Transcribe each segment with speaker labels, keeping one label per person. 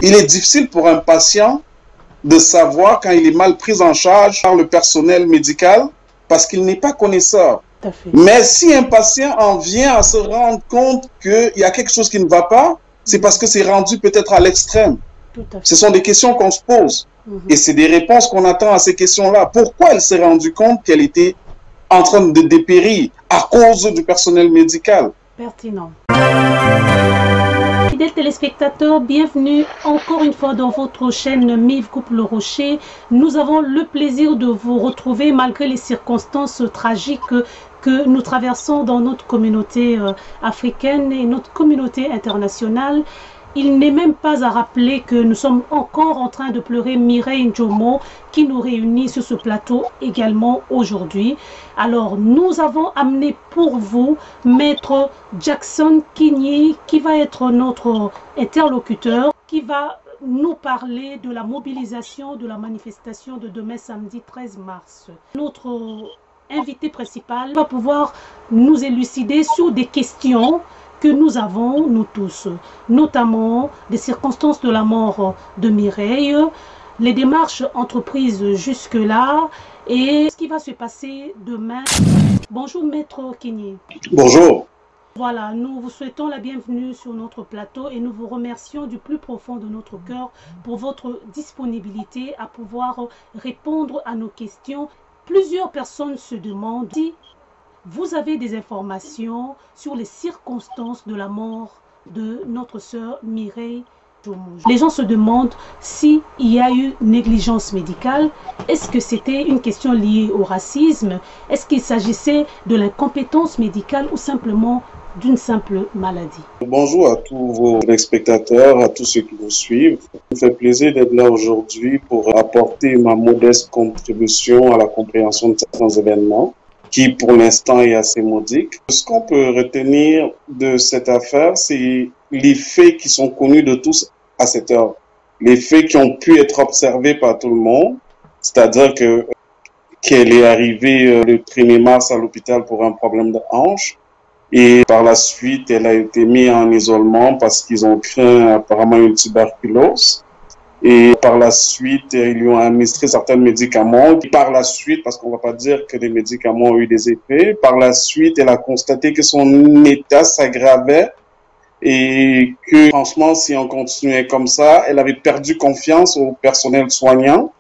Speaker 1: Il est difficile pour un patient de savoir quand il est mal pris en charge par le personnel médical parce qu'il n'est pas connaisseur. Mais si un patient en vient à se rendre compte qu'il y a quelque chose qui ne va pas, c'est parce que c'est rendu peut-être à l'extrême. Ce sont des questions qu'on se pose. Et c'est des réponses qu'on attend à ces questions-là. Pourquoi elle s'est rendue compte qu'elle était en train de dépérir à cause du personnel médical?
Speaker 2: Pertinent. Fidèles téléspectateurs, bienvenue encore une fois dans votre chaîne MIV Coupe Le Rocher. Nous avons le plaisir de vous retrouver malgré les circonstances tragiques que nous traversons dans notre communauté africaine et notre communauté internationale. Il n'est même pas à rappeler que nous sommes encore en train de pleurer Mireille Njomo qui nous réunit sur ce plateau également aujourd'hui. Alors nous avons amené pour vous Maître Jackson Kinyi qui va être notre interlocuteur, qui va nous parler de la mobilisation de la manifestation de demain samedi 13 mars. Notre invité principal va pouvoir nous élucider sur des questions que nous avons, nous tous, notamment des circonstances de la mort de Mireille, les démarches entreprises jusque-là et ce qui va se passer demain. Bonjour Maître Kinyi.
Speaker 1: Bonjour.
Speaker 2: Voilà, nous vous souhaitons la bienvenue sur notre plateau et nous vous remercions du plus profond de notre cœur pour votre disponibilité à pouvoir répondre à nos questions. Plusieurs personnes se demandent si vous avez des informations sur les circonstances de la mort de notre sœur Mireille Njomo. Les gens se demandent s'il y a eu négligence médicale. Est-ce que c'était une question liée au racisme? Est-ce qu'il s'agissait de l'incompétence médicale ou simplement d'une simple maladie?
Speaker 1: Bonjour à tous vos spectateurs, à tous ceux qui vous suivent. Ça me fait plaisir d'être là aujourd'hui pour apporter ma modeste contribution à la compréhension de certains événements qui pour l'instant est assez modique. Ce qu'on peut retenir de cette affaire, c'est les faits qui sont connus de tous à cette heure. Les faits qui ont pu être observés par tout le monde, c'est-à-dire qu'elle est arrivée le 1er mars à l'hôpital pour un problème de hanche et par la suite, elle a été mise en isolement parce qu'ils ont craint apparemment une tuberculose. Et par la suite, ils lui ont administré certains médicaments. Et par la suite, parce qu'on ne va pas dire que les médicaments ont eu des effets, par la suite, elle a constaté que son état s'aggravait et que, franchement, si on continuait comme ça, elle avait perdu confiance au personnel soignant.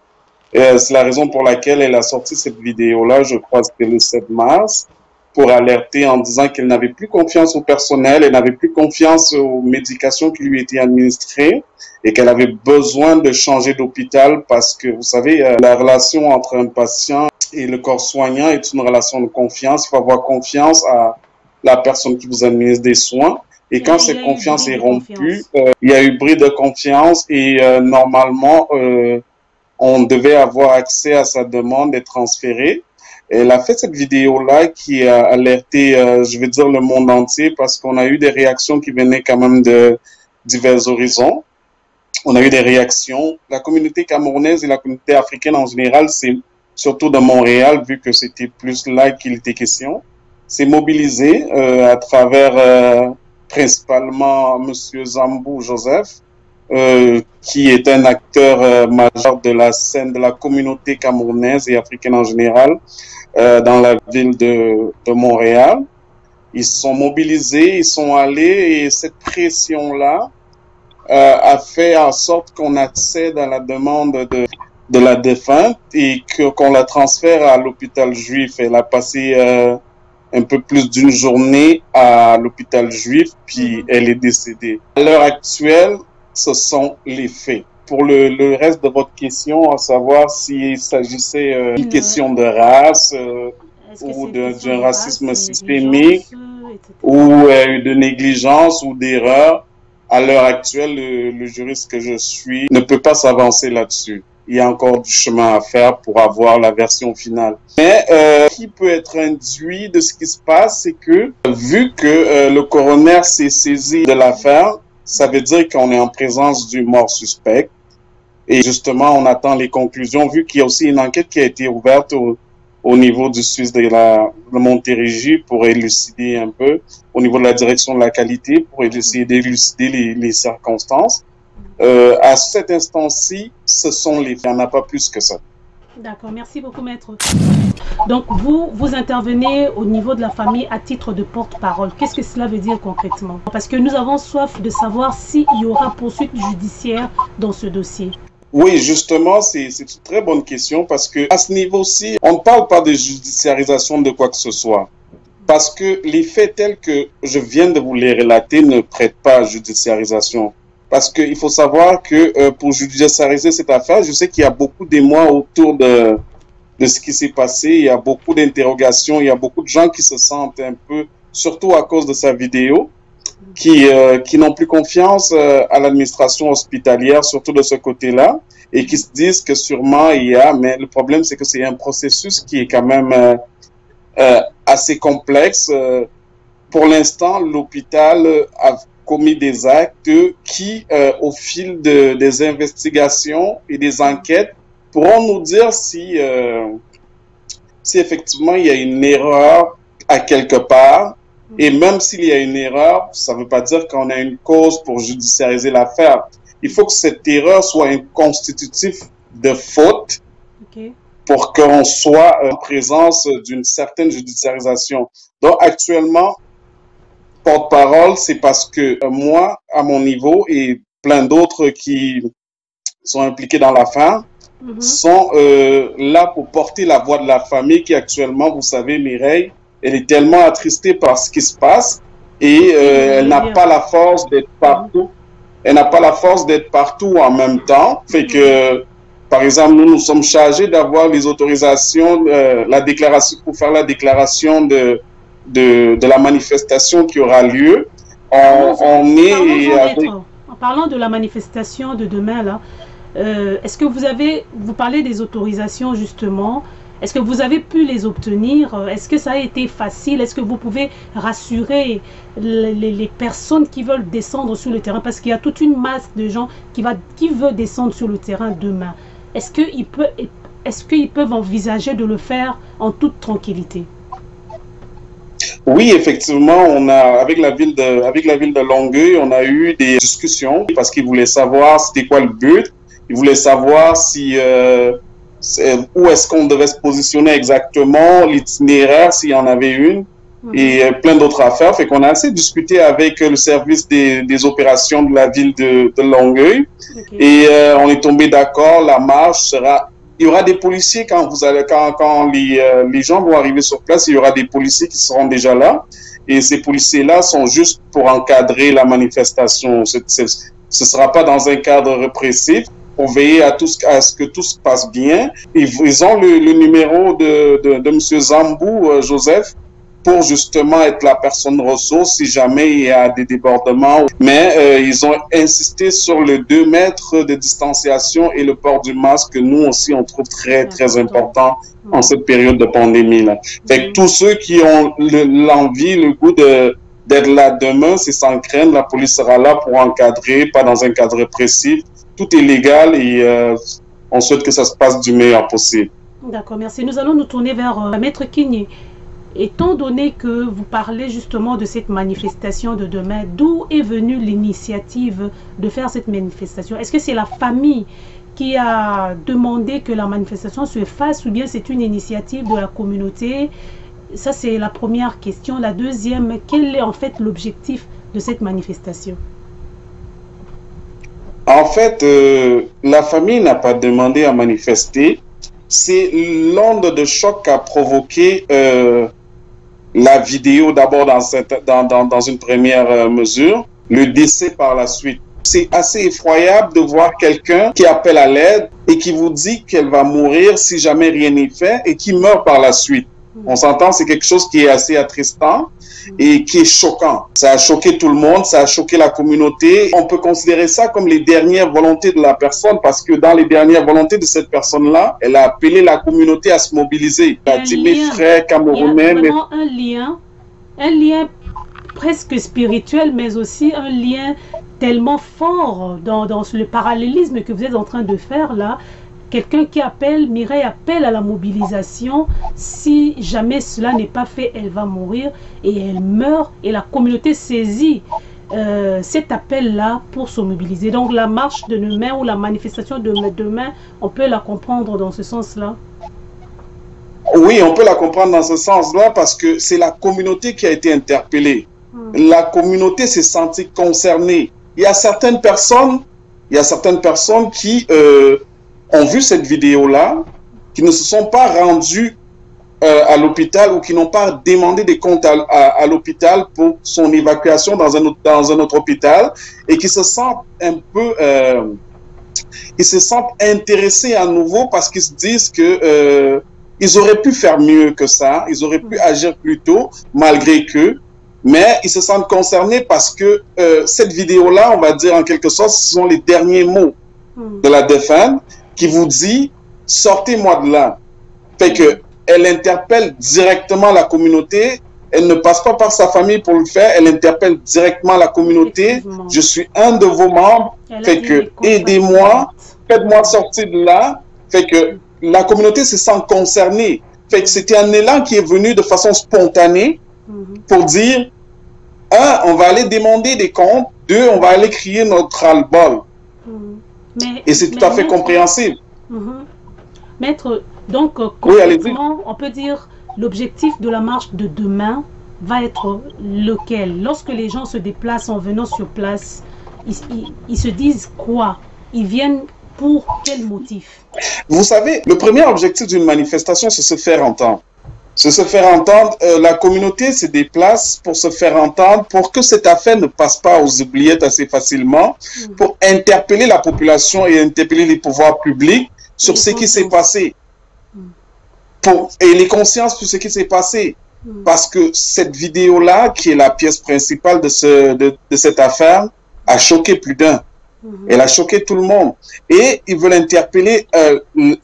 Speaker 1: C'est la raison pour laquelle elle a sorti cette vidéo-là, je crois que c'était le 7 mars, pour alerter en disant qu'elle n'avait plus confiance au personnel, elle n'avait plus confiance aux médications qui lui étaient administrées et qu'elle avait besoin de changer d'hôpital parce que, vous savez, la relation entre un patient et le corps soignant est une relation de confiance. Il faut avoir confiance à la personne qui vous administre des soins. Et quand cette confiance est rompue, il y a eu bris de confiance et normalement, on devait avoir accès à sa demande d'être transférée. Elle a fait cette vidéo-là qui a alerté, je vais dire, le monde entier parce qu'on a eu des réactions qui venaient quand même de divers horizons. On a eu des réactions. La communauté camerounaise et la communauté africaine en général, c'est surtout de Montréal, vu que c'était plus là qu'il était question, s'est mobilisé à travers principalement M. Zambou Joseph, qui est un acteur majeur de la scène de la communauté camerounaise et africaine en général, dans la ville de Montréal. Ils se sont mobilisés, ils sont allés et cette pression-là a fait en sorte qu'on accède à la demande de la défunte et qu'on la transfère à l'hôpital juif. Elle a passé un peu plus d'une journée à l'hôpital juif, puis elle est décédée. À l'heure actuelle, ce sont les faits. Pour le reste de votre question, à savoir s'il s'agissait d'une question de race ou d'un racisme systémique ou de négligence ou d'erreur, à l'heure actuelle, le juriste que je suis ne peut pas s'avancer là-dessus. Il y a encore du chemin à faire pour avoir la version finale. Mais ce qui peut être induit de ce qui se passe, c'est que vu que le coroner s'est saisi de l'affaire, ça veut dire qu'on est en présence du mort suspect. Et justement, on attend les conclusions, vu qu'il y a aussi une enquête qui a été ouverte au niveau du Suisse de Montérégie pour élucider un peu, au niveau de la direction de la qualité, pour essayer d'élucider les circonstances. À cet instant-ci, ce sont les faits. Il n'y en a pas plus que ça.
Speaker 2: D'accord, merci beaucoup, maître. Donc, vous intervenez au niveau de la famille à titre de porte-parole. Qu'est-ce que cela veut dire concrètement? Parce que nous avons soif de savoir s'il y aura poursuite judiciaire dans ce dossier.
Speaker 1: Oui, justement, c'est une très bonne question parce que à ce niveau-ci, on ne parle pas de judiciarisation de quoi que ce soit. Parce que les faits tels que je viens de vous les relater ne prêtent pas à judiciarisation. Parce qu'il faut savoir que pour judiciariser cette affaire, je sais qu'il y a beaucoup d'émois autour de ce qui s'est passé. Il y a beaucoup d'interrogations. Il y a beaucoup de gens qui se sentent un peu, surtout à cause de sa vidéo, qui n'ont plus confiance à l'administration hospitalière, surtout de ce côté-là, et qui se disent que sûrement il y a, mais le problème c'est que c'est un processus qui est quand même assez complexe. Pour l'instant, l'hôpital a commis des actes qui, au fil des investigations et des enquêtes, pourront nous dire si effectivement il y a une erreur à quelque part. Et même s'il y a une erreur, ça ne veut pas dire qu'on a une cause pour judiciariser l'affaire. Il faut que cette erreur soit un constitutif de faute pour qu'on soit en présence d'une certaine judiciarisation. Donc actuellement, porte-parole, c'est parce que moi, à mon niveau, et plein d'autres qui sont impliqués dans l'affaire, sont là pour porter la voix de la famille qui actuellement, vous savez, Mireille, elle est tellement attristée par ce qui se passe et elle n'a pas la force d'être partout. Elle n'a pas la force d'être partout en même temps. Fait que, par exemple, nous sommes chargés d'avoir les autorisations, la déclaration, pour faire la déclaration de la manifestation qui aura lieu. En
Speaker 2: parlant de la manifestation de demain, là, est-ce que vous parlez des autorisations justement, est-ce que vous avez pu les obtenir? Est-ce que ça a été facile? Est-ce que vous pouvez rassurer les personnes qui veulent descendre sur le terrain? Parce qu'il y a toute une masse de gens qui veut descendre sur le terrain demain. Est-ce qu'ils peuvent envisager de le faire en toute tranquillité?
Speaker 1: Oui, effectivement, avec la ville de Longueuil, on a eu des discussions parce qu'ils voulaient savoir c'était quoi le but. Ils voulaient savoir où est-ce qu'on devait se positionner exactement, l'itinéraire, s'il y en avait une, et plein d'autres affaires. Fait qu'on a assez discuté avec le service des opérations de la ville de Longueuil. Et on est tombé d'accord, la marche sera... Il y aura des policiers quand les gens vont arriver sur place, il y aura des policiers qui seront déjà là. Et ces policiers-là sont juste pour encadrer la manifestation. Ce ne sera pas dans un cadre répressif. Pour veiller à ce que tout se passe bien. Ils ont le numéro de M. Zambou, Joseph, pour justement être la personne ressource si jamais il y a des débordements. Mais ils ont insisté sur le 2 mètres de distanciation et le port du masque que nous aussi on trouve très, très important en cette période de pandémie-là. Fait que tous ceux qui ont l'envie, le goût d'être là demain, c'est sans crainte, la police sera là pour encadrer, pas dans un cadre répressif. Tout est légal et on souhaite que ça se passe du meilleur possible.
Speaker 2: D'accord, merci. Nous allons nous tourner vers Maître Kigné. Étant donné que vous parlez justement de cette manifestation de demain, d'où est venue l'initiative de faire cette manifestation? Est-ce que c'est la famille qui a demandé que la manifestation se fasse ou bien c'est une initiative de la communauté? Ça, c'est la première question. La deuxième, quel est en fait l'objectif de cette manifestation?
Speaker 1: En fait, la famille n'a pas demandé à manifester. C'est l'onde de choc qu'a provoqué la vidéo d'abord dans une première mesure, le décès par la suite. C'est assez effroyable de voir quelqu'un qui appelle à l'aide et qui vous dit qu'elle va mourir si jamais rien n'est fait et qui meurt par la suite. On s'entend, c'est quelque chose qui est assez attristant et qui est choquant. Ça a choqué tout le monde, ça a choqué la communauté. On peut considérer ça comme les dernières volontés de la personne parce que dans les dernières volontés de cette personne-là, elle a appelé la communauté à se mobiliser. Elle a dit mes frères camerounais...
Speaker 2: Il y a vraiment un lien presque spirituel, mais aussi un lien tellement fort dans le parallélisme que vous êtes en train de faire là. Quelqu'un qui appelle, Mireille appelle à la mobilisation. Si jamais cela n'est pas fait, elle va mourir et elle meurt. Et la communauté saisit cet appel-là pour se mobiliser. Donc la marche de demain ou la manifestation de demain, on peut la comprendre dans ce sens-là?
Speaker 1: Oui, on peut la comprendre dans ce sens-là parce que c'est la communauté qui a été interpellée. La communauté s'est sentie concernée. Il y a certaines personnes qui ont vu cette vidéo-là, qui ne se sont pas rendues à l'hôpital ou qui n'ont pas demandé des comptes à l'hôpital pour son évacuation dans un autre hôpital et qui se sentent un peu ils se sentent intéressés à nouveau parce qu'ils se disent que ils auraient pu faire mieux que ça, ils auraient pu agir plus tôt malgré que, mais ils se sentent concernés parce que cette vidéo-là, on va dire en quelque sorte, ce sont les derniers mots de la défunte qui vous dit « sortez-moi de là ». Fait que elle interpelle directement la communauté, elle ne passe pas par sa famille pour le faire, elle interpelle directement la communauté. Je suis un de vos membres, fait que aidez-moi, faites-moi sortir de là. Fait que la communauté se sent concernée. Fait que c'était un élan qui est venu de façon spontanée pour dire, un, on va aller demander des comptes, deux, on va aller crier notre ras-le-bol. Et c'est tout à fait compréhensible.
Speaker 2: Maître, donc, concrètement, on peut dire l'objectif de la marche de demain va être lequel? Lorsque les gens se déplacent en venant sur place, ils se disent quoi? Ils viennent pour quel motif?
Speaker 1: Vous savez, le premier objectif d'une manifestation, c'est se faire entendre. C'est se faire entendre. La communauté se déplace pour se faire entendre, pour que cette affaire ne passe pas aux oubliettes assez facilement, pour interpeller la population et interpeller les pouvoirs publics sur ce qui s'est passé. Et les consciences sur ce qui s'est passé. Parce que cette vidéo-là, qui est la pièce principale de cette affaire, a choqué plus d'un. Elle a choqué tout le monde. Et ils veulent interpeller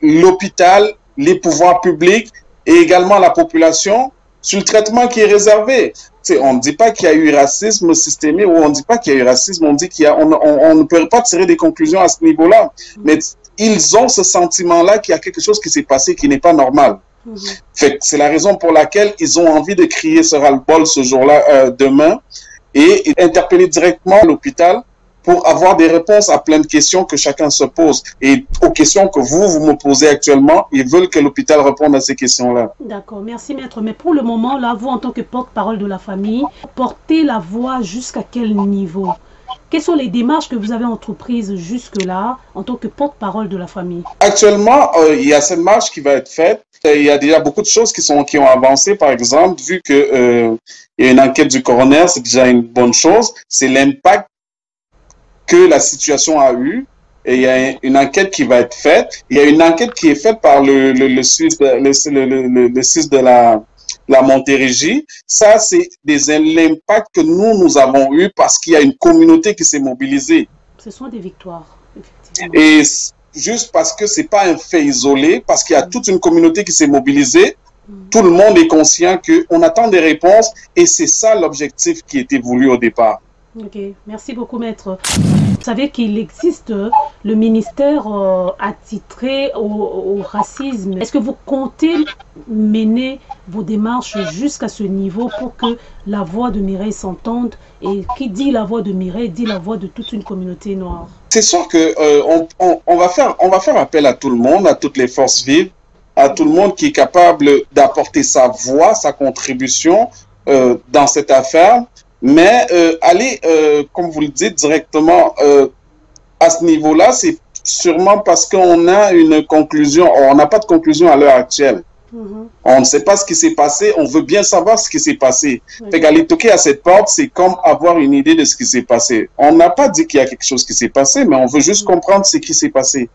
Speaker 1: l'hôpital, les pouvoirs publics et également la population sur le traitement qui est réservé. T'sais, on ne dit pas qu'il y a eu racisme systémique ou on ne dit pas qu'il y a eu racisme, on dit on ne peut pas tirer des conclusions à ce niveau-là. Mais ils ont ce sentiment-là qu'il y a quelque chose qui s'est passé qui n'est pas normal. C'est la raison pour laquelle ils ont envie de crier ce ras-le-bol ce jour-là, demain, et interpeller directement l'hôpital pour avoir des réponses à plein de questions que chacun se pose. Et aux questions que vous me posez actuellement, ils veulent que l'hôpital réponde à ces questions-là.
Speaker 2: D'accord, merci maître. Mais pour le moment, là, vous, en tant que porte-parole de la famille, portez la voix jusqu'à quel niveau? Quelles sont les démarches que vous avez entreprises jusque-là en tant que porte-parole de la famille?
Speaker 1: Actuellement, il y a cette marche qui va être faite. Il y a déjà beaucoup de choses qui ont avancé. Par exemple, vu que il y a une enquête du coroner, c'est déjà une bonne chose. C'est l'impact que la situation a eu. Et il y a une enquête qui va être faite. Il y a une enquête qui est faite par le CIS de la Montérégie. Ça, c'est l'impact que nous avons eu parce qu'il y a une communauté qui s'est mobilisée.
Speaker 2: Ce sont des victoires, effectivement.
Speaker 1: Et juste parce que c'est pas un fait isolé, parce qu'il y a toute une communauté qui s'est mobilisée, tout le monde est conscient qu'on attend des réponses et c'est ça l'objectif qui était voulu au départ.
Speaker 2: Ok, merci beaucoup maître. Vous savez qu'il existe le ministère attitré au racisme. Est-ce que vous comptez mener vos démarches jusqu'à ce niveau pour que la voix de Mireille s'entende? Et qui dit la voix de Mireille dit la voix de toute une communauté noire.
Speaker 1: C'est sûr que on va faire appel à tout le monde, à toutes les forces vives, à tout le monde qui est capable d'apporter sa voix, sa contribution dans cette affaire. Mais aller, comme vous le dites, directement à ce niveau-là, c'est sûrement parce qu'on a une conclusion. On n'a pas de conclusion à l'heure actuelle. On ne sait pas ce qui s'est passé. On veut bien savoir ce qui s'est passé. Fait qu'aller toquer à cette porte, c'est comme avoir une idée de ce qui s'est passé. On n'a pas dit qu'il y a quelque chose qui s'est passé, mais on veut juste comprendre ce qui s'est passé.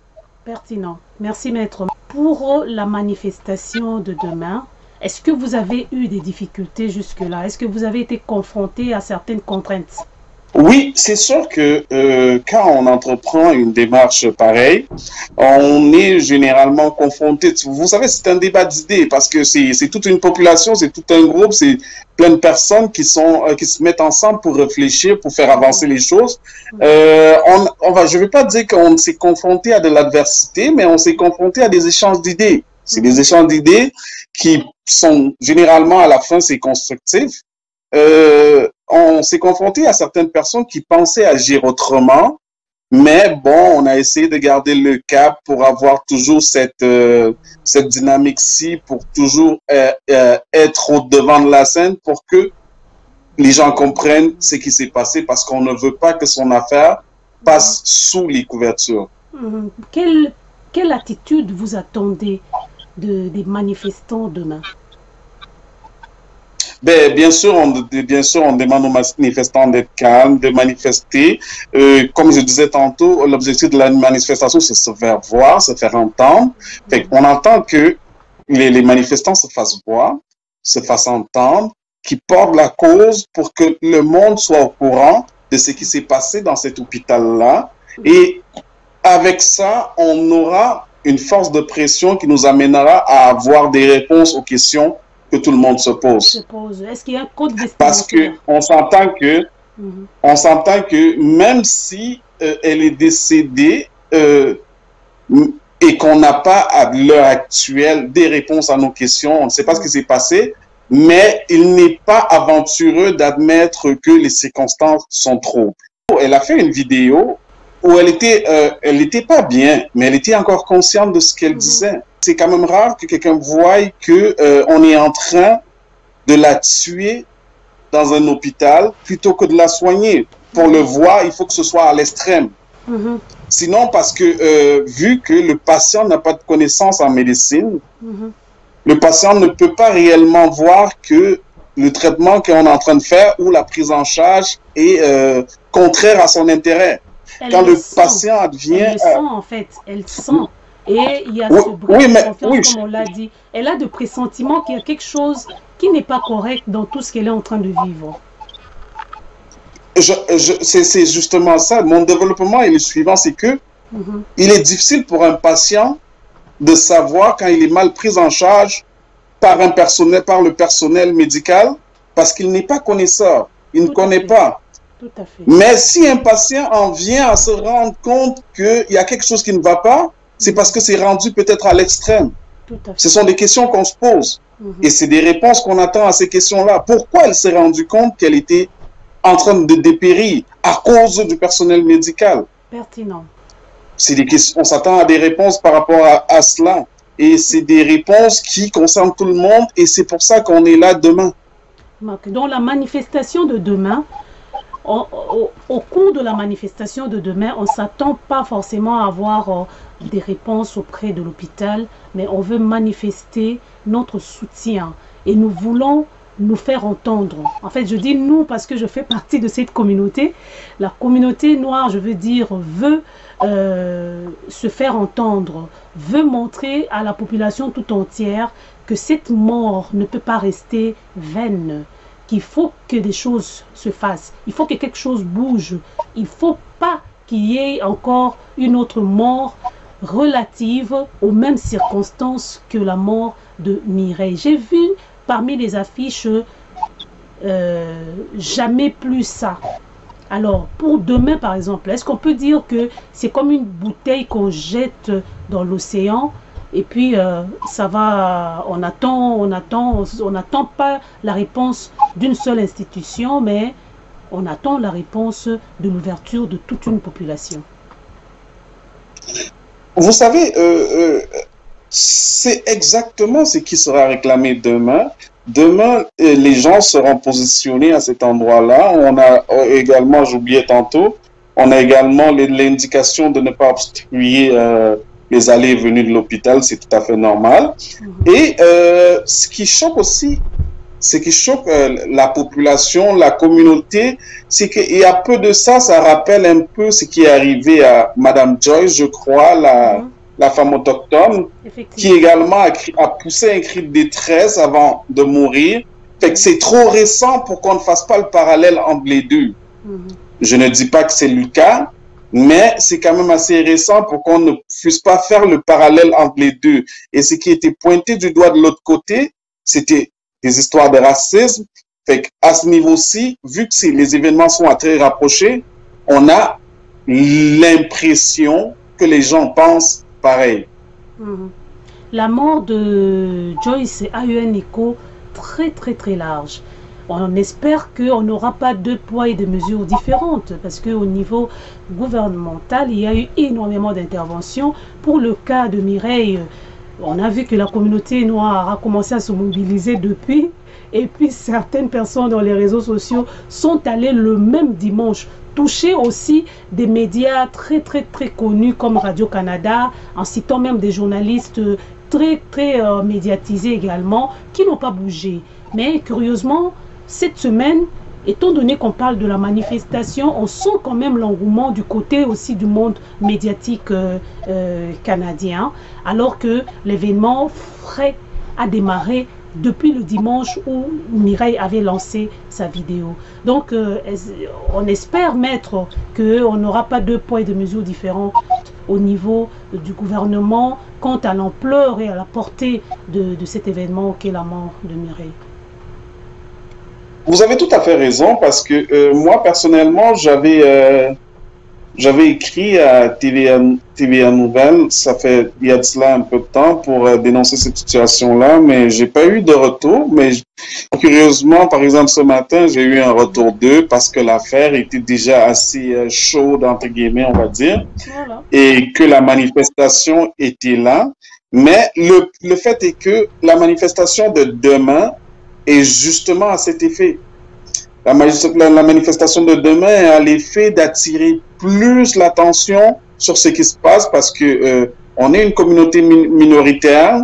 Speaker 2: Pertinent. Merci, maître. Pour la manifestation de demain, est-ce que vous avez eu des difficultés jusque-là? Est-ce que vous avez été confronté à certaines contraintes?
Speaker 1: Oui, c'est sûr que quand on entreprend une démarche pareille, on est généralement confronté. Vous savez, c'est un débat d'idées parce que c'est toute une population, c'est tout un groupe, c'est plein de personnes qui se mettent ensemble pour réfléchir, pour faire avancer les choses. Je ne vais pas dire qu'on s'est confronté à de l'adversité, mais on s'est confronté à des échanges d'idées. C'est des échanges d'idées qui sont généralement à la fin, c'est constructif. on s'est confronté à certaines personnes qui pensaient agir autrement, mais bon, on a essayé de garder le cap pour avoir toujours cette dynamique-ci, pour toujours être au devant de la scène, pour que les gens comprennent ce qui s'est passé, parce qu'on ne veut pas que son affaire passe sous les couvertures.
Speaker 2: Quelle attitude vous attendez des manifestants demain?
Speaker 1: Ben, bien sûr, on demande aux manifestants d'être calmes, de manifester. Comme je disais tantôt, l'objectif de la manifestation, c'est se faire voir, se faire entendre. Fait qu'on entend que les manifestants se fassent voir, se fassent entendre, qui portent la cause pour que le monde soit au courant de ce qui s'est passé dans cet hôpital-là. Et avec ça, on aura une force de pression qui nous amènera à avoir des réponses aux questions que tout le monde se pose.
Speaker 2: Est-ce qu'il y a un code vestimentaire?
Speaker 1: Parce qu'on s'entend que même si elle est décédée et qu'on n'a pas à l'heure actuelle des réponses à nos questions, on ne sait pas ce qui s'est passé, mais il n'est pas aventureux d'admettre que les circonstances sont trop. Elle a fait une vidéo où elle était pas bien, mais elle était encore consciente de ce qu'elle disait. C'est quand même rare que quelqu'un voie que on est en train de la tuer dans un hôpital plutôt que de la soigner. Pour le voir, il faut que ce soit à l'extrême. Sinon, parce que vu que le patient n'a pas de connaissances en médecine, le patient ne peut pas réellement voir que le traitement qu'on est en train de faire ou la prise en charge est contraire à son intérêt. Quand le patient advient...
Speaker 2: Elle sent, en fait. Elle sent. Et il y a ce bruit de confiance, comme on l'a dit. Elle a de pressentiment qu'il y a quelque chose qui n'est pas correct dans tout ce qu'elle est en train de vivre.
Speaker 1: C'est justement ça. Mon développement est le suivant, c'est que il est difficile pour un patient de savoir quand il est mal pris en charge par le personnel médical parce qu'il n'est pas connaisseur. Il ne connaît pas.
Speaker 2: Tout à fait.
Speaker 1: Mais si un patient en vient à se rendre compte qu'il y a quelque chose qui ne va pas, c'est parce que c'est rendu peut-être à l'extrême. Ce sont des questions qu'on se pose. Et c'est des réponses qu'on attend à ces questions-là. Pourquoi elle s'est rendue compte qu'elle était en train de dépérir à cause du personnel médical?
Speaker 2: Pertinent.
Speaker 1: On s'attend à des réponses par rapport à cela. Et c'est des réponses qui concernent tout le monde. Et c'est pour ça qu'on est là demain.
Speaker 2: Dans la manifestation de demain, au cours de la manifestation de demain, on ne s'attend pas forcément à avoir des réponses auprès de l'hôpital, mais on veut manifester notre soutien et nous voulons nous faire entendre. En fait, je dis nous parce que je fais partie de cette communauté. La communauté noire, je veux dire, veut se faire entendre, veut montrer à la population tout entière que cette mort ne peut pas rester vaine, qu'il faut que des choses se fassent, il faut que quelque chose bouge, il ne faut pas qu'il y ait encore une autre mort relative aux mêmes circonstances que la mort de Mireille. J'ai vu parmi les affiches jamais plus ça. Alors, pour demain, par exemple, est-ce qu'on peut dire que c'est comme une bouteille qu'on jette dans l'océan et puis ça va, on n'attend pas la réponse d'une seule institution, mais on attend la réponse de l'ouverture de toute une population?
Speaker 1: Vous savez, c'est exactement ce qui sera réclamé demain. Demain, les gens seront positionnés à cet endroit-là. On a également, j'oubliais tantôt, on a également l'indication de ne pas obstruer les allées et venues de l'hôpital, c'est tout à fait normal. Et ce qui choque aussi, ce qui choque la population, la communauté, c'est qu'il y a peu de ça, ça rappelle un peu ce qui est arrivé à Madame Joyce, je crois, la femme autochtone, qui également a poussé un cri de détresse avant de mourir. Fait que c'est trop récent pour qu'on ne fasse pas le parallèle entre les deux. Je ne dis pas que c'est le cas, mais c'est quand même assez récent pour qu'on ne puisse pas faire le parallèle entre les deux. Et ce qui était pointé du doigt de l'autre côté, c'était des histoires de racisme. Fait qu'à ce niveau-ci, vu que les événements sont à très rapprochés, on a l'impression que les gens pensent pareil.
Speaker 2: La mort de Joyce a eu un écho très très très large. on espère qu'on n'aura pas deux poids et deux mesures différentes, parce qu'au niveau gouvernemental, il y a eu énormément d'interventions. Pour le cas de Mireille, on a vu que la communauté noire a commencé à se mobiliser depuis, et puis certaines personnes dans les réseaux sociaux sont allées le même dimanche toucher aussi des médias très connus comme Radio-Canada, en citant même des journalistes très médiatisés également, qui n'ont pas bougé. Mais curieusement, cette semaine, étant donné qu'on parle de la manifestation, on sent quand même l'engouement du côté aussi du monde médiatique canadien, alors que l'événement frais a démarré depuis le dimanche où Mireille avait lancé sa vidéo. Donc, on espère, maître, qu'on n'aura pas deux poids et deux mesures différents au niveau du gouvernement quant à l'ampleur et à la portée de cet événement qu'est la mort de Mireille.
Speaker 1: Vous avez tout à fait raison, parce que moi, personnellement, j'avais écrit à TVA Nouvelles, il y a de cela un peu de temps, pour dénoncer cette situation-là, mais j'ai pas eu de retour. Mais curieusement, par exemple, ce matin, j'ai eu un retour d'eux parce que l'affaire était déjà assez chaude, entre guillemets, on va dire, voilà, et que la manifestation était là. Mais le fait est que la manifestation de demain est justement à cet effet. La manifestation de demain est à l'effet d'attirer plus l'attention sur ce qui se passe, parce que on est une communauté minoritaire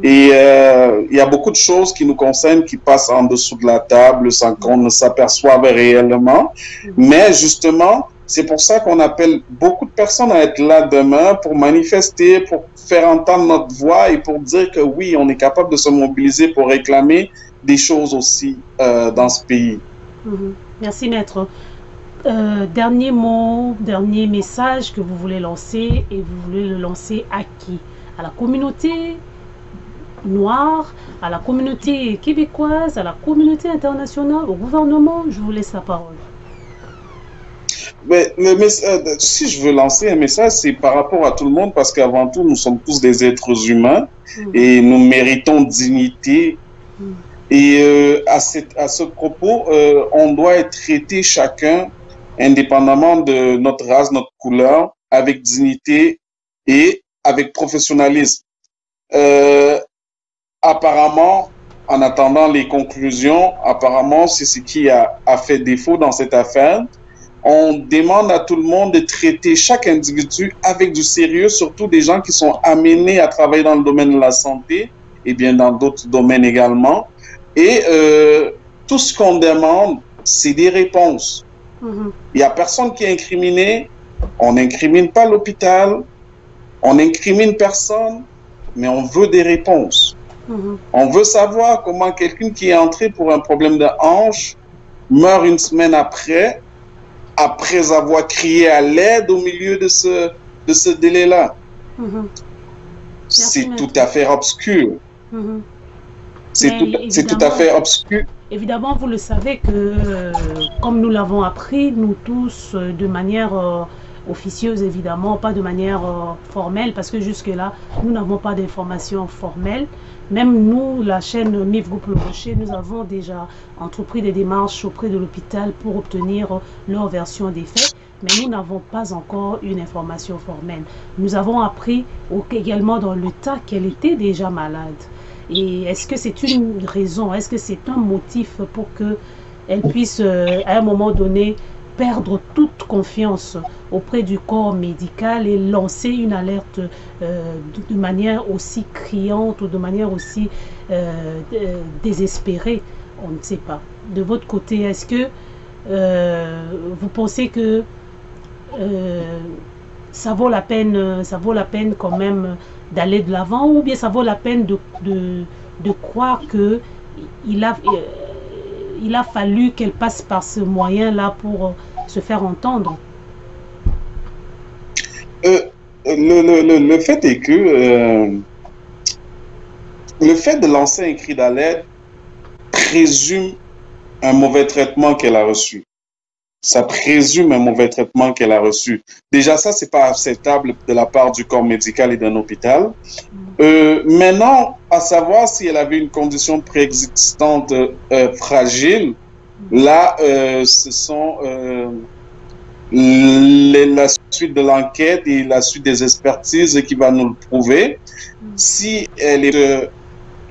Speaker 1: et il y a beaucoup de choses qui nous concernent qui passent en dessous de la table sans qu'on ne s'aperçoive réellement. Mais justement, c'est pour ça qu'on appelle beaucoup de personnes à être là demain pour manifester, pour faire entendre notre voix et pour dire que oui, on est capable de se mobiliser pour réclamer des choses aussi dans ce pays.
Speaker 2: Merci, maître. Dernier mot, dernier message que vous voulez lancer, et vous voulez le lancer à qui? À la communauté noire, à la communauté québécoise, à la communauté internationale, au gouvernement? Je vous laisse la parole.
Speaker 1: Mais si je veux lancer un message, c'est par rapport à tout le monde, parce qu'avant tout, nous sommes tous des êtres humains et nous méritons dignité. Et à ce propos, on doit être traité chacun, indépendamment de notre race, notre couleur, avec dignité et avec professionnalisme. Apparemment, en attendant les conclusions, apparemment, c'est ce qui a fait défaut dans cette affaire. On demande à tout le monde de traiter chaque individu avec du sérieux, surtout des gens qui sont amenés à travailler dans le domaine de la santé et bien dans d'autres domaines également. Et tout ce qu'on demande, c'est des réponses. Il n'y a personne qui est incriminé. On n'incrimine pas l'hôpital. On n'incrimine personne. Mais on veut des réponses. On veut savoir comment quelqu'un qui est entré pour un problème de hanche meurt une semaine après avoir crié à l'aide au milieu de ce délai-là. C'est tout à fait obscur. C'est tout à fait obscur.
Speaker 2: Évidemment, vous le savez que, comme nous l'avons appris, nous tous, de manière officieuse, évidemment, pas de manière formelle, parce que jusque-là, nous n'avons pas d'informations formelles. Même nous, la chaîne MIV Groupe Le Rocher, nous avons déjà entrepris des démarches auprès de l'hôpital pour obtenir leur version des faits, mais nous n'avons pas encore une information formelle. Nous avons appris également dans le tas qu'elle était déjà malade. Et est-ce que c'est une raison, est-ce que c'est un motif pour qu'elle puisse, à un moment donné, perdre toute confiance auprès du corps médical et lancer une alerte de manière aussi criante ou de manière aussi désespérée? On ne sait pas. De votre côté, est-ce que vous pensez que ça vaut la peine quand même d'aller de l'avant, ou bien ça vaut la peine de croire que il a fallu qu'elle passe par ce moyen-là pour se faire entendre?
Speaker 1: Le fait est que le fait de lancer un cri d'alerte présume un mauvais traitement qu'elle a reçu. Ça présume un mauvais traitement qu'elle a reçu. Déjà, ça, c'est pas acceptable de la part du corps médical et d'un hôpital. Maintenant, à savoir si elle avait une condition préexistante fragile, Là, ce sont la suite de l'enquête et la suite des expertises qui va nous le prouver. Si elle est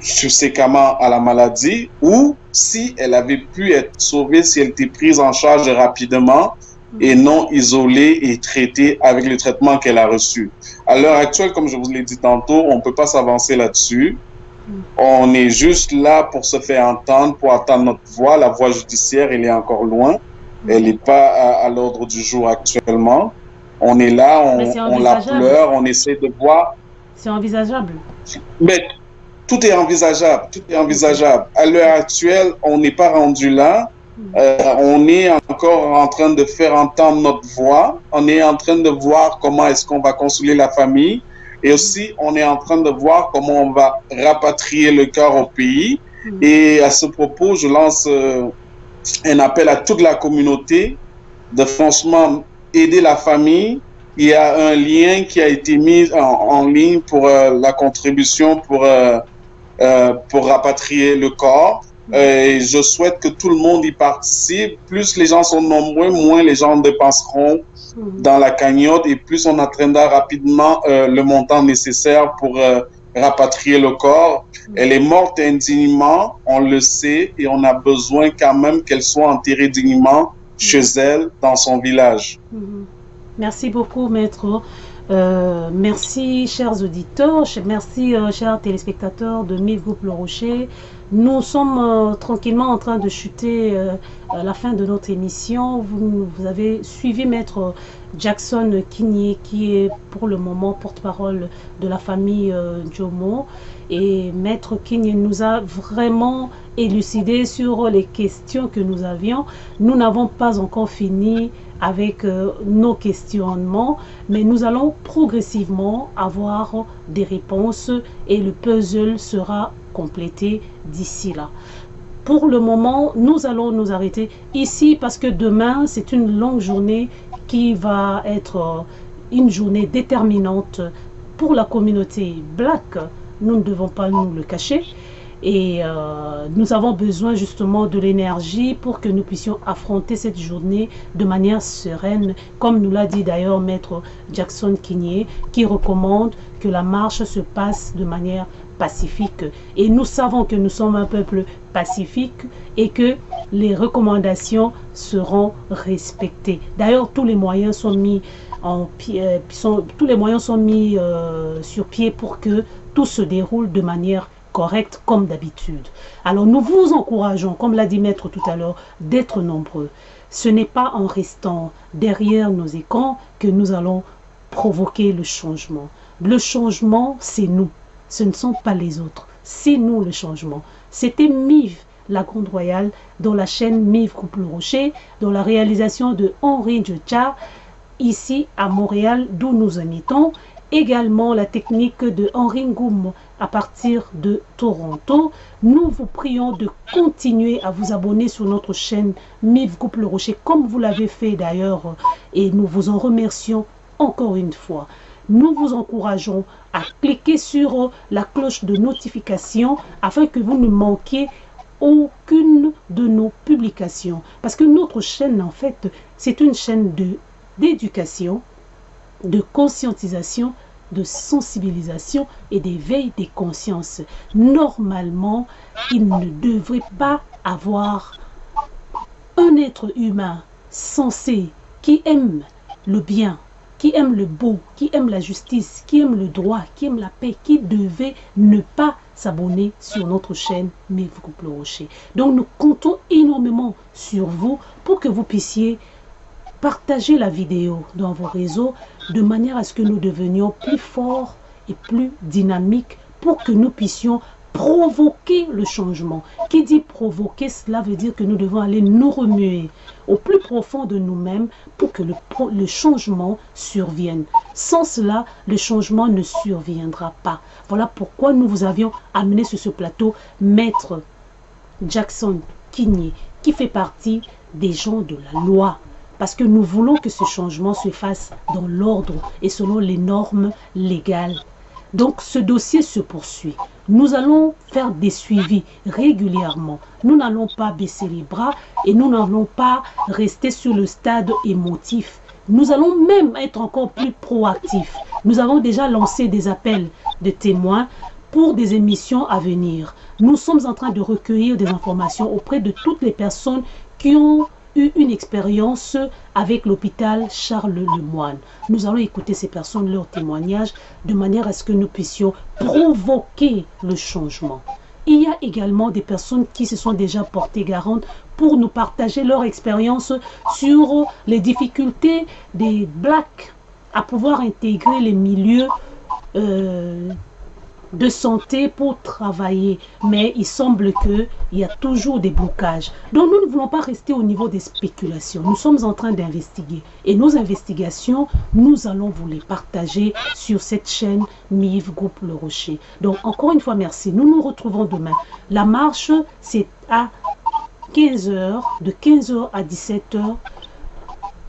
Speaker 1: subséquemment à la maladie ou si elle avait pu être sauvée, si elle était prise en charge rapidement et non isolée et traitée avec le traitement qu'elle a reçu. À l'heure actuelle, comme je vous l'ai dit tantôt, on ne peut pas s'avancer là-dessus. On est juste là pour se faire entendre, pour attendre notre voix. La voie judiciaire, elle est encore loin. Elle n'est pas à l'ordre du jour actuellement. On est là, on la pleure, on essaie de voir.
Speaker 2: C'est envisageable.
Speaker 1: Mais tout est envisageable, tout est envisageable. À l'heure actuelle, on n'est pas rendu là. On est encore en train de faire entendre notre voix. On est en train de voir comment est-ce qu'on va consoler la famille. Et aussi, on est en train de voir comment on va rapatrier le corps au pays. Et à ce propos, je lance un appel à toute la communauté de franchement aider la famille. Il y a un lien qui a été mis en ligne pour la contribution pour rapatrier le corps. Et je souhaite que tout le monde y participe. Plus les gens sont nombreux, moins les gens dépenseront dans la cagnotte et plus on atteindra rapidement le montant nécessaire pour rapatrier le corps. Elle est morte indignement, on le sait, et on a besoin quand même qu'elle soit enterrée dignement chez elle, dans son village.
Speaker 2: Merci beaucoup, maître. Merci, chers auditeurs, merci, chers téléspectateurs de MIV Groupe Le Rocher. Nous sommes tranquillement en train de chuter à la fin de notre émission. Vous avez suivi maître Jackson Kinié, qui est pour le moment porte-parole de la famille Djomo. Et maître Kinié nous a vraiment élucidé sur les questions que nous avions. Nous n'avons pas encore fini avec nos questionnements, mais nous allons progressivement avoir des réponses et le puzzle sera complété d'ici là. Pour le moment, nous allons nous arrêter ici parce que demain, c'est une longue journée qui va être une journée déterminante pour la communauté black. Nous ne devons pas nous le cacher. Et nous avons besoin justement de l'énergie pour que nous puissions affronter cette journée de manière sereine, comme nous l'a dit d'ailleurs maître Jackson Kinié, qui recommande que la marche se passe de manière pacifique. Et nous savons que nous sommes un peuple pacifique et que les recommandations seront respectées. D'ailleurs, tous les moyens sont mis sur pied pour que tout se déroule de manière correct comme d'habitude. Alors nous vous encourageons, comme l'a dit maître tout à l'heure, d'être nombreux. Ce n'est pas en restant derrière nos écrans que nous allons provoquer le changement. Le changement, c'est nous. Ce ne sont pas les autres. C'est nous le changement. C'était MIV, la Grande Royale, dans la chaîne MIV Groupe Le Rocher, dans la réalisation de Henri Djecha, ici à Montréal, d'où nous émettons. Également la technique de Henri Ngoum à partir de Toronto. Nous vous prions de continuer à vous abonner sur notre chaîne MIV Groupe Le Rocher comme vous l'avez fait d'ailleurs et nous vous en remercions encore une fois. Nous vous encourageons à cliquer sur la cloche de notification afin que vous ne manquiez aucune de nos publications. Parce que notre chaîne en fait c'est une chaîne d'éducation, de conscientisation, de sensibilisation et d'éveil des consciences. Normalement, il ne devrait pas avoir un être humain sensé qui aime le bien, qui aime le beau, qui aime la justice, qui aime le droit, qui aime la paix, qui devait ne pas s'abonner sur notre chaîne MIV Groupe Le Rocher. Donc nous comptons énormément sur vous pour que vous puissiez partagez la vidéo dans vos réseaux de manière à ce que nous devenions plus forts et plus dynamiques pour que nous puissions provoquer le changement. Qui dit provoquer, cela veut dire que nous devons aller nous remuer au plus profond de nous-mêmes pour que le changement survienne. Sans cela, le changement ne surviendra pas. Voilà pourquoi nous vous avions amené sur ce plateau maître Jackson Kinié, qui fait partie des gens de la loi. Parce que nous voulons que ce changement se fasse dans l'ordre et selon les normes légales. Donc ce dossier se poursuit. Nous allons faire des suivis régulièrement. Nous n'allons pas baisser les bras et nous n'allons pas rester sur le stade émotif. Nous allons même être encore plus proactifs. Nous avons déjà lancé des appels de témoins pour des émissions à venir. Nous sommes en train de recueillir des informations auprès de toutes les personnes qui ont eu une expérience avec l'hôpital Charles Lemoine. Nous allons écouter ces personnes, leurs témoignages, de manière à ce que nous puissions provoquer le changement. Il y a également des personnes qui se sont déjà portées garantes pour nous partager leur expérience sur les difficultés des Blacks à pouvoir intégrer les milieux de santé pour travailler, mais il semble qu'il y a toujours des blocages. Donc nous ne voulons pas rester au niveau des spéculations. Nous sommes en train d'investiguer et nos investigations, nous allons vous les partager sur cette chaîne MIV Groupe Le Rocher. Donc encore une fois, merci. Nous nous retrouvons demain. La marche, c'est à 15h, de 15h à 17h,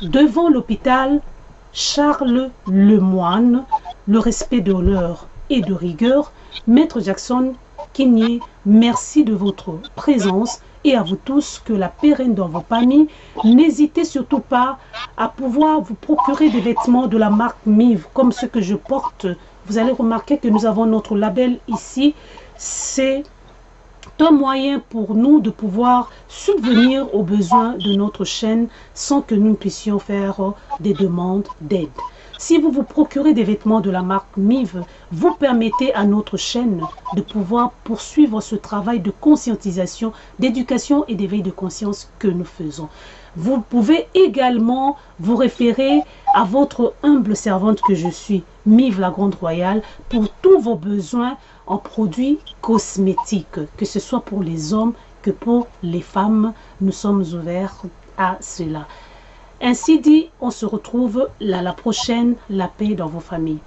Speaker 2: devant l'hôpital Charles Lemoine. Le respect de l'heure et de rigueur. Maître Jackson Kigné, merci de votre présence et à vous tous, que la paix règne dans vos familles. N'hésitez surtout pas à pouvoir vous procurer des vêtements de la marque MIV comme ceux que je porte. Vous allez remarquer que nous avons notre label ici. C'est un moyen pour nous de pouvoir subvenir aux besoins de notre chaîne sans que nous puissions faire des demandes d'aide. Si vous vous procurez des vêtements de la marque MIV, vous permettez à notre chaîne de pouvoir poursuivre ce travail de conscientisation, d'éducation et d'éveil de conscience que nous faisons. Vous pouvez également vous référer à votre humble servante que je suis, MIV la Grande Royale, pour tous vos besoins en produits cosmétiques, que ce soit pour les hommes que pour les femmes. Nous sommes ouverts à cela. Ainsi dit, on se retrouve la prochaine, la paix dans vos familles.